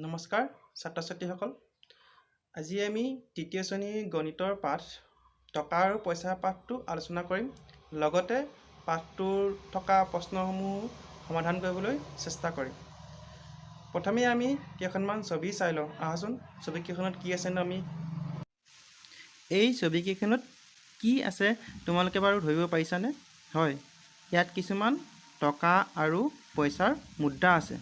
নমস্কাৰ ছাত্ৰ ছাত্ৰীসকল। আজি আমি তৃতীয় শ্ৰেণীৰ গণিতৰ পাঠ টকা আৰু পইচা পাঠটো আলোচনা কৰিম। লগতে পাঠটোৰ থকা প্ৰশ্নসমূহ সমাধান কৰিবলৈ চেষ্টা কৰিম। প্ৰথমে আমি কেইখনমান ছবি চাই লওঁ। আহাচোন ছবিকেইখনত কি আছেনো আমি এই ছবিকেইখনত কি আছে তোমালোকে বাৰু ধৰিব পাৰিছানে? হয়, ইয়াত কিছুমান টকা আৰু পইচাৰ মুদ্ৰা আছে।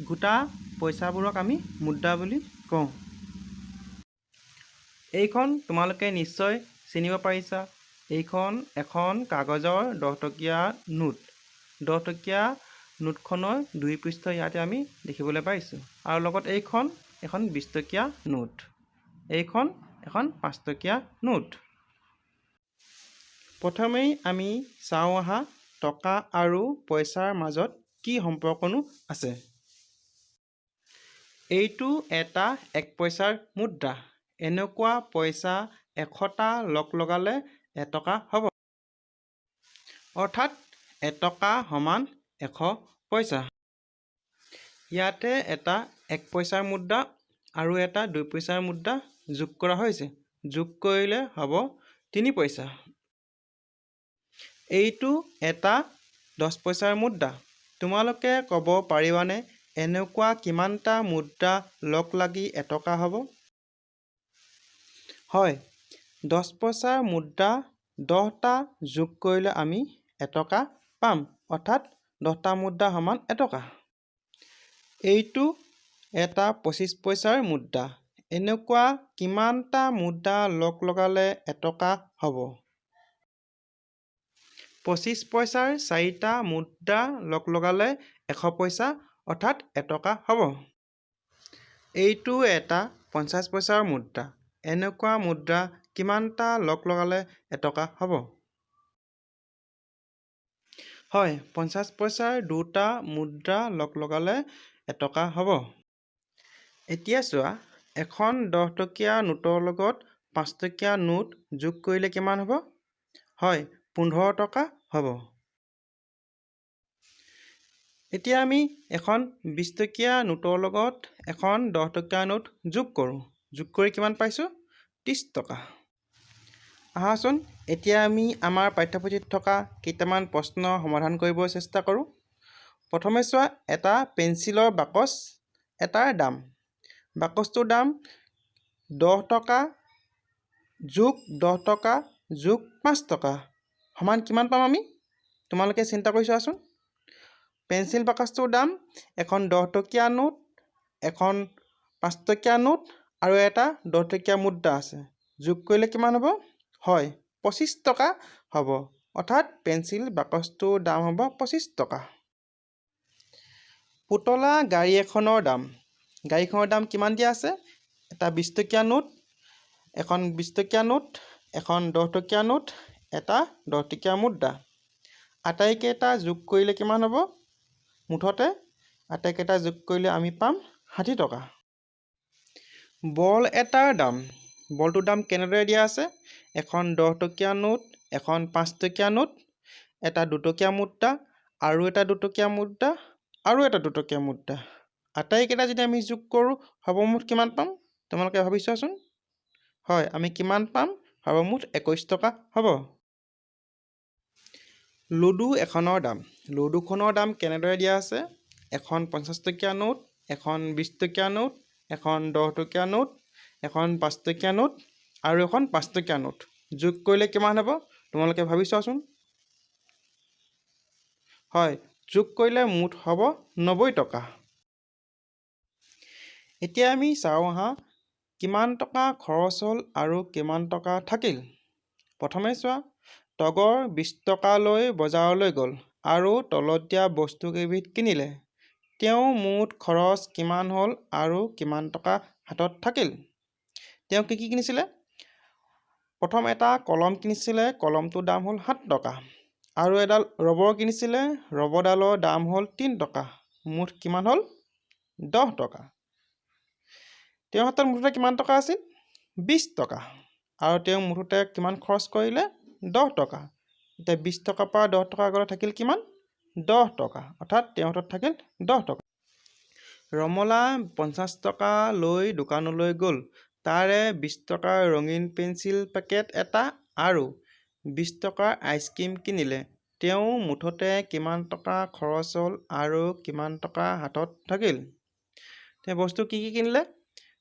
গোটা পইচাবোৰক আমি মুদ্ৰা বুলি কওঁ। এইখন তোমালোকে নিশ্চয় চিনিব পাৰিছা। এইখন এখন কাগজৰ 10 টকীয়া নোট। 10 টকীয়া নোটখনৰ দুই পৃষ্ঠ ইয়াতে আমি দেখিবলৈ পাইছোঁ। আৰু লগত এইখন এখন 20 টকীয়া নোট। এইখন এখন 5 টকীয়া নোট। প্ৰথমেই আমি চাওঁ আহা টকা আৰু পইচাৰ মাজত কি সম্পৰ্কনো আছে। এইটো এটা 1 পইচাৰ মুদ্ৰা। এনেকুৱা পইচা 100টা লগালে এটকা হ'ব। অৰ্থাৎ এটকা সমান 100 পইচা। ইয়াতে এটা 1 পইচাৰ মুদ্ৰা আৰু এটা 2 পইচাৰ মুদ্ৰা যোগ কৰা হৈছে। যোগ কৰিলে হ'ব 3 পইচা। এইটো এটা 10 পইচাৰ মুদ্ৰা। তোমালোকে ক'ব পাৰিবানে এনেকুৱা কিমানটা মুদ্ৰা লগ লাগি এটকা হ'ব? হয়, 10 পইচাৰ মুদ্ৰা 10টা যোগ কৰিলে আমি এটকা পাম। অৰ্থাৎ 10টা মুদ্ৰা সমান এটকা। এইটো এটা 25 পইচাৰ মুদ্ৰা। এনেকুৱা কিমানটা মুদ্ৰা লগ লগালে এটকা হ'ব? 25 পইচাৰ 4টা মুদ্ৰা লগ লগালে 100 পইচা অৰ্থাৎ এটকা হ'ব। এইটো এটা 50 পইচাৰ মুদ্ৰা। এনেকুৱা মুদ্ৰা কিমানটা লগ লগালে এটকা হ'ব? হয়, 50 পইচাৰ 2টা মুদ্ৰা লগ লগালে এটকা হ'ব। এতিয়া চোৱা, এখন 10 টকীয়া নোটৰ লগত 5 টকীয়া নোট যোগ কৰিলে কিমান হ'ব? হয়, 15 টকা হ'ব। এতিয়া আমি এখন 20 টকীয়া নোটৰ লগত এখন 10 টকীয়া নোট যোগ কৰোঁ। যোগ কৰি কিমান পাইছোঁ? 30 টকা। আহাচোন এতিয়া আমি আমাৰ পাঠ্যপুথিত থকা কেইটামান প্ৰশ্ন সমাধান কৰিবলৈ চেষ্টা কৰোঁ। প্ৰথমে চোৱা, এটা পেঞ্চিলৰ বাকচ এটাৰ দাম। বাকচটোৰ দাম 10 টকা যোগ 10 টকা যোগ 5 টকা সমান কিমান পাম আমি? তোমালোকে চিন্তা কৰি চোৱাচোন। পেঞ্চিল বাকচটোৰ দাম এখন 10 টকীয়া নোট, এখন 5 টকীয়া নোট আৰু এটা 10 টকীয়া মুদ্ৰা আছে। যোগ কৰিলে কিমান হ'ব? হয়, 25 টকা হ'ব। অৰ্থাৎ পেঞ্চিল বাকচটোৰ দাম হ'ব 25 টকা। পুতলা গাড়ী এখনৰ দাম। গাড়ীখনৰ দাম কিমান দিয়া আছে? এটা 20 টকীয়া নোট, এখন 20 টকীয়া নোট, এখন 10 টকীয়া নোট, এটা 10 টকীয়া মুদ্ৰা। আটাইকেইটা যোগ কৰিলে কিমান হ'ব? মুঠতে আটাইকেইটা যোগ কৰিলে আমি পাম 60 টকা। বল এটাৰ দাম। বলটোৰ দাম কেনেদৰে দিয়া আছে? এখন 10 টকীয়া নোট, এখন 5 টকীয়া নোট, এটা 2 টকীয়া মুদ্ৰা আৰু এটা 2 টকীয়া মুদ্ৰা আৰু এটা 2 টকীয়া মুদ্ৰা। আটাইকেইটা যদি আমি যোগ কৰোঁ সৰ্বমুঠ কিমান পাম? তোমালোকে ভাবি চোৱাচোন। হয়, আমি কিমান পাম? সৰ্বমুঠ 21 টকা হ'ব। লুডু এখনৰ দাম। লুডুখনৰ দাম কেনেদৰে দিয়া আছে? এখন 50 টকীয়া নোট, এখন 20 টকীয়া নোট, এখন 10 টকীয়া নোট, এখন 5 টকীয়া নোট আৰু এখন 5 টকীয়া নোট। যোগ কৰিলে কিমান হ'ব? তোমালোকে ভাবি চোৱাচোন। হয়, যোগ কৰিলে মুঠ হ'ব 90 টকা। এতিয়া আমি চাওঁ আহা কিমান টকা খৰচ হ'ল আৰু কিমান টকা থাকিল। প্ৰথমে চোৱা, তগৰ 20 টকা লৈ বজাৰলৈ গ'ল আৰু তলত দিয়া বস্তুকেইবিধ কিনিলে। তেওঁ মুঠ খৰচ কিমান হ'ল আৰু কিমান টকা হাতত থাকিল? তেওঁ কি কিনিছিলে? প্ৰথম এটা কলম কিনিছিলে, কলমটোৰ দাম হ'ল 7 টকা। আৰু এডাল ৰবৰ কিনিছিলে, ৰবৰডালৰ দাম হ'ল 3 টকা। মুঠ কিমান হ'ল? 10 টকা। তেওঁৰ হাতত মুঠতে কিমান টকা আছিল? 20 টকা। আৰু তেওঁ মুঠতে কিমান খৰচ কৰিলে? 10 টকা। এতিয়া 20 টকাৰ পৰা 10 টকা গ'লে থাকিল কিমান? 10 টকা। অৰ্থাৎ তেওঁৰ হাতত থাকিল 10 টকা। ৰমলা 50 টকা লৈ দোকানলৈ গ'ল। তাৰে 20 টকাৰ ৰঙীন পেঞ্চিল পেকেট এটা আৰু 20 টকাৰ আইচক্ৰীম কিনিলে। তেওঁ মুঠতে কিমান টকা খৰচ হ'ল আৰু কিমান টকা হাতত থাকিল? তেওঁ বস্তু কি কিনিলে?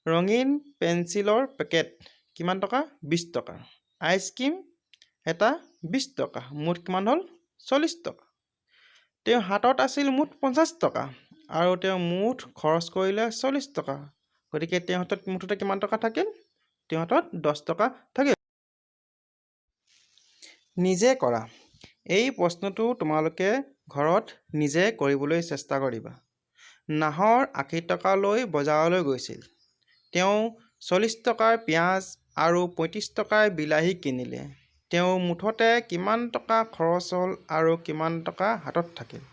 ৰঙীন পেঞ্চিলৰ পেকেট কিমান টকা? 20 টকা। আইচক্ৰীম এটা 20 টকা। মুঠ কিমান হ'ল? 40 টকা। তেওঁ হাতত আছিল মুঠ 50 টকা আৰু তেওঁ মুঠ খৰচ কৰিলে 40 টকা। গতিকে তেওঁৰ হাতত মুঠতে কিমান টকা থাকিল? তেওঁৰ হাতত 10 টকা থাকিল। নিজে কৰা। এই প্ৰশ্নটো তোমালোকে ঘৰত নিজে কৰিবলৈ চেষ্টা কৰিবা। নাহৰ 80 টকা লৈ বজাৰলৈ গৈছিল। তেওঁ 40 টকাৰ পিঁয়াজ আৰু 35 টকাৰ বিলাহী কিনিলে। তেওঁ মুঠতে কিমান টকা খৰচ হ'ল আৰু কিমান টকা হাতত থাকিল?